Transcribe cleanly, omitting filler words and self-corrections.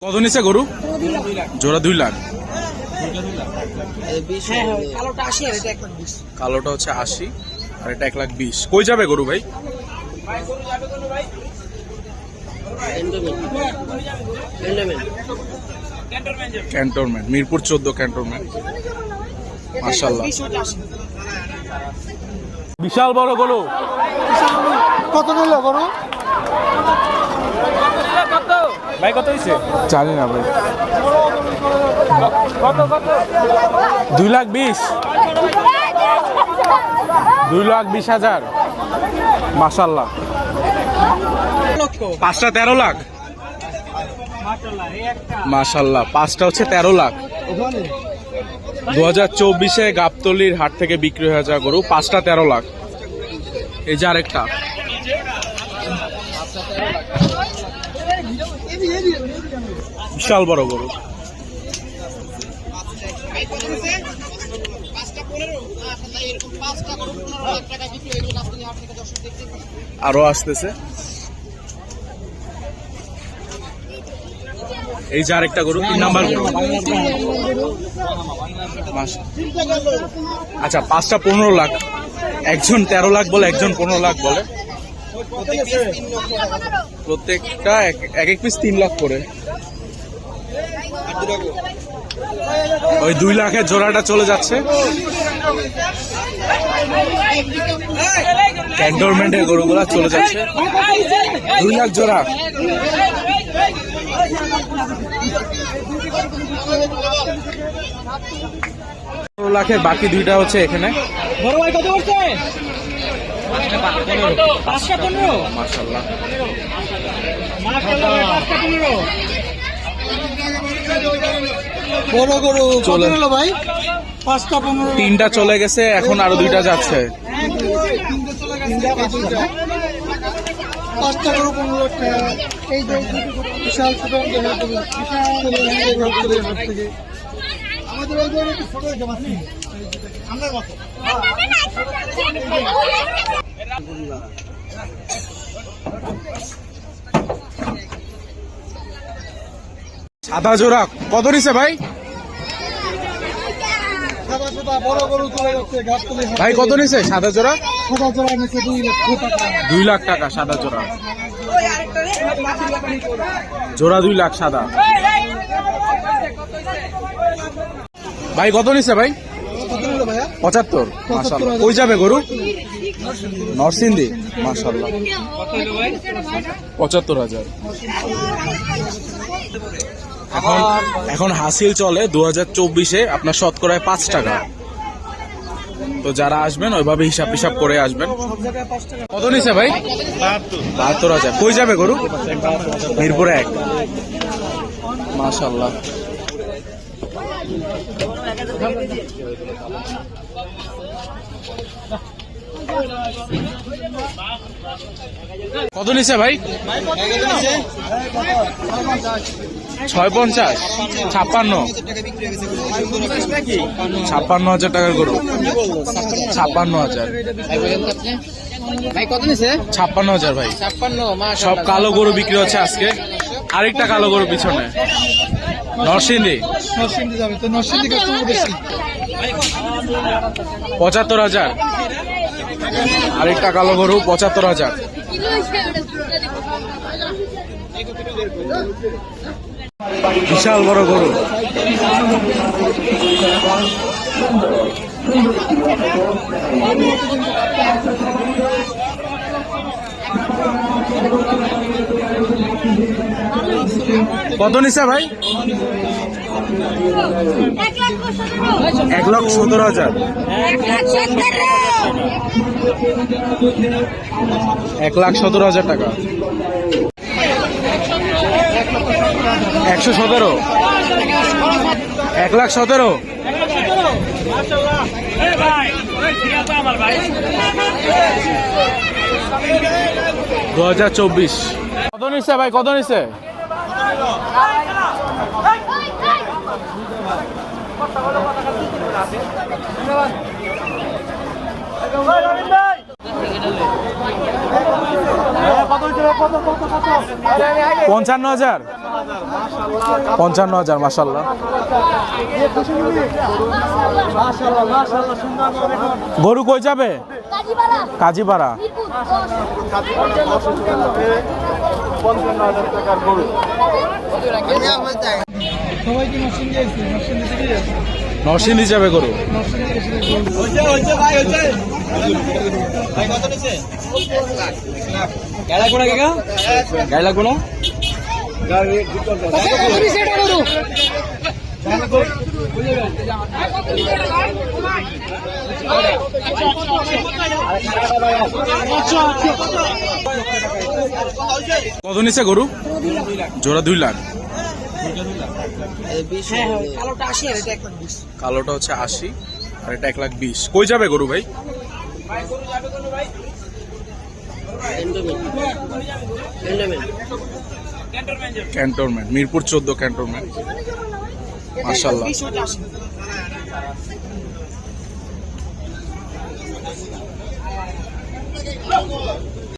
কত নিচে গরু? জোড়া 2 লাখ। কালোটা হচ্ছে 80 আর এটা 1,20,000। কই যাবে গরু ভাই? Cantonment, Mirpur 14 cantonment. মাশাআল্লাহ, বিশাল বড় গরু। কত নিল গরু? ভাই কত হয়েছে? জানি না ভাই। 2,20,000। 2,20,000। মাশাআল্লাহ। 5টা 13 লাখ। মাশাআল্লাহ, 5টা হচ্ছে 13 লাখ। 2024-এ গাবতলির হাট থেকে বিক্রি হয়ে যাওয়া গরু, 5টা 13 লাখ। এই যে আরেকটা, বিশাল বড় গরু। আরো আসতেছে। এই যে আরেকটা গরু, 3 নাম্বার গরু। আচ্ছা, 5টা 15 লাখ। একজন 13 লাখ বলে, একজন 15 লাখ বলে। প্রত্যেকটা এক পিস 3 লাখ করে। ওই 2 লাখের জোড়াটা চলে যাচ্ছে। ক্যান্টনমেন্টের গরুগুলা চলে যাচ্ছে। 2 লাখ জোড়া। 15 লাখের বাকি 2টা হচ্ছে এখানে। বড় ভাই কত করছে? 5টা 15। মাশাআল্লাহ, বড় গরু কত নিল ভাই? 5টা 15। 3টা চলে গেছে, এখন আরো 2টা যাচ্ছে। 5টা গরু 15 লাখ টাকা। এই যে বিশাল ছোট থেকে আমাদের ওই গরু ছোট জমা আমরা মতো। সাদা জোড়া কত নিছে ভাই? বড় গরু চলে যাচ্ছে গাবতলী। ভাই কত নিছে সাদা জোড়া? সাদা জোড়া নিচ্ছে 2 লাখ টাকা। 2 লাখ টাকা সাদা জোড়া। জোড়া 2 লাখ সাদা। ভাই কত নিছে ভাই? কত নিল ভাইয়া? 75। মাশাআল্লাহ। কই যাবে গরু? নরসিংদী। মাশাআল্লাহ। 75,000। এখন হাসিল চলে 2024-এ আপনার শতকরায় 5 টাকা। তো যারা আসবেন ওইভাবে হিসাব করে আসবেন। কত নিছে ভাই? 72,000। কই যাবে গরু? মিরপুর 1। মাশাআল্লাহ। কত নিছে ভাই? 650। 56,000 টাকার গরু। 56,000। ভাই কত নিছে? 56,000 ভাই। 56। সব কালো গরু বিক্রি হচ্ছে আজকে। আরেকটা কালো গরু পিছনে। নরসিংদী যাবে তো, নরসিংদী কাস্টমার বেশি। 75,000। আরেকটা কালো গরু 75,000। বিশাল বড় গরু। কত নিছে ভাই? 1,17,000। 1,17,000 টাকা। 117। 1,17,000। 2024। কত নিচ্ছে ভাই? কত নিচ্ছে? কত 55,000। 55,000 মাশাল্লাহ। গরু কই যাবে? কাজীপাড়া। সবাই কি নরসিংদী আছে? নরসিংদী থেকে আছে। নরসিংদী যাবে গরু। গাড়ি লাগবো না? কত নিচ্ছে গরু? জোড়া 2 লাখ। কালোটা হচ্ছে 80 আর এটা 1,20,000। কই যাবে গরু ভাই? Cantonment, Mirpur 14 cantonment. মাশাআল্লাহ।